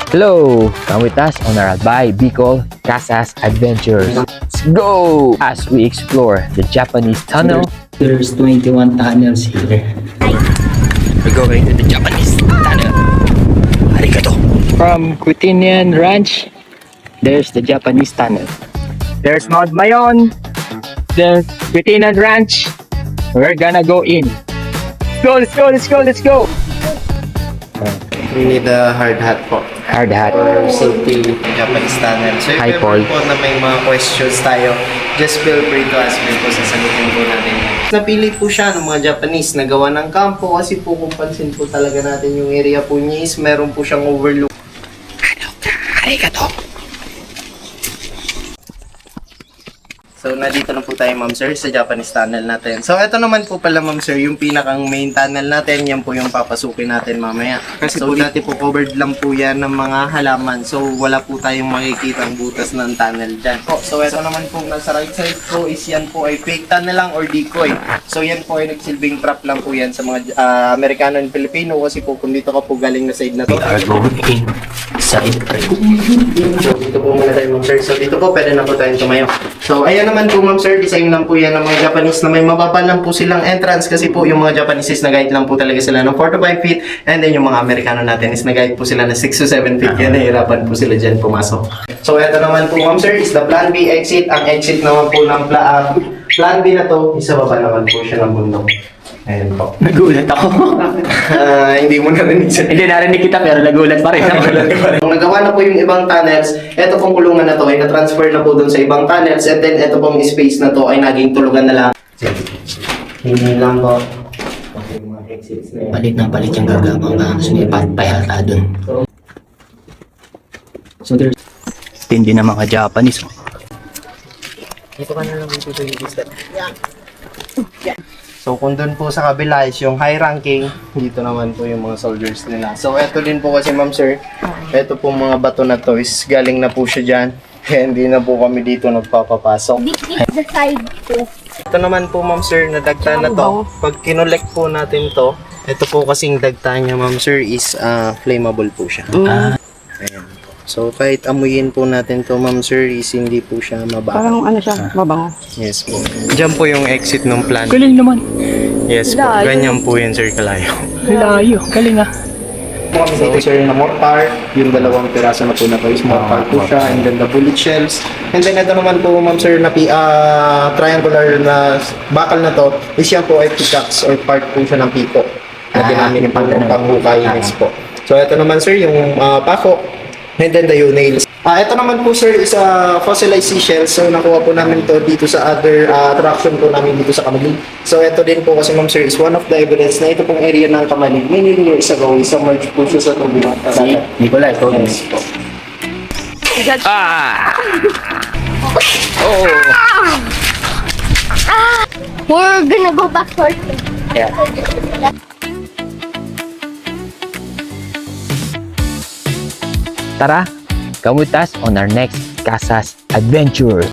Hello! Come with us on our Albay Bicol Casas adventures. Let's go! As we explore the Japanese tunnel. There's 21 tunnels here. We're going to the Japanese tunnel. Arigato! From Quitinian Ranch, there's the Japanese tunnel. There's Mount Mayon. There's Quitinian Ranch. We're gonna go in. Let's go! Let's go! Let's go! We need a hard hat po. Hard hat. For safety Japanese tunnel. So if Hi, ever Paul. po na may mga questions tayo, just feel free to ask me po, sasagutin po natin. Napili po siya ng mga Japanese na gawa ng kampo kasi po kung pansin po talaga natin yung area po niya is meron po siyang overlook. Arigato! So, nandito na po tayo, ma'am sir, sa Japanese tunnel natin. So, ito naman po pala, ma'am sir, yung pinakang main tunnel natin. Yan po yung papasukin natin mamaya. Kasi so, dati po covered lang po yan ng mga halaman. So, wala po tayong makikita ang butas ng tunnel dyan. So, ito naman po nasa right side po is yan po ay fake tunnel lang or decoy. So, yan po ay nagsilbing trap lang po yan sa mga Amerikano and Filipino. Kasi po, kung dito ka po galing na side na to. Going inside. So, dito po muna tayo, ma'am sir. So, dito po, pwede na po tayong tumayo. So, ayan naman po, ma'am sir, design lang po yan ng mga Japanese na may mababa lang po silang entrance kasi po yung mga Japanese is nag-guide lang po talaga sila ng 4 to 5 feet and then yung mga Amerikano natin is nag-guide po sila ng 6 to 7 feet kaya nahihirapan po sila dyan pumasok. So, ito naman po, ma'am sir, is the plan B exit. Ang exit naman po ng plan B na to, isa baba naman po siya ng bundok. Ayan po. Nagulat ako. Hindi mo narinig sir. Hindi narinig kita pero nagulat pa rin. Kung nagawa na po yung ibang tunnels, eto pong kulungan na to ay na-transfer na po dun sa ibang tunnels and then eto pong space na to ay naging tulugan na lang. Hindi lang po. Okay, mga exits na yan. Palit na palit yung gagawang ba? So may payata dun. So there's tindi na mga Japanese. Dito ka na lang dito sa step. So kung doon po sa kabila is yung high ranking, dito naman po yung mga soldiers nila. So eto din po kasi ma'am sir, eto po mga bato na to is galing na po siya dyan. Kaya hindi na po kami dito nagpapapasok. The side po. Ito naman po ma'am sir, na dagta na to. Pag kinolect po natin to, ito po kasing dagta niya ma'am sir is flammable po siya. Ayan po. So kahit amuyin po natin to ma'am sir is hindi po siya mabaho. Parang ano siya, mabango. Yes po. Diyan po yung exit ng plan. Galing naman. Yes po. Layo. Ganyan po yun sir kalayo. Layo. Galing ah. Po kami dito sir na mortar. Yung dalawang piraso na po na to is mortar po siya. And then the bullet shells. And then ito naman po ma'am sir na triangular na bakal na to is yan po ay pickaxe or part po siya ng piko. Na ginamit po ng panghukay po. So ito naman sir yung pako. And then the nails. Ito naman po sir is fossilized seashells. So nakuha po namin to dito sa other attraction po namin dito sa Kamalig. So ito din po kasi ma'am sir is one of the evidence na ito pong area ng Kamalig many years ago is submerged po siya sa tubig. Si Nicolay, ito. Yes po. We're gonna go back to our Tara, come with us on our next Casas adventure.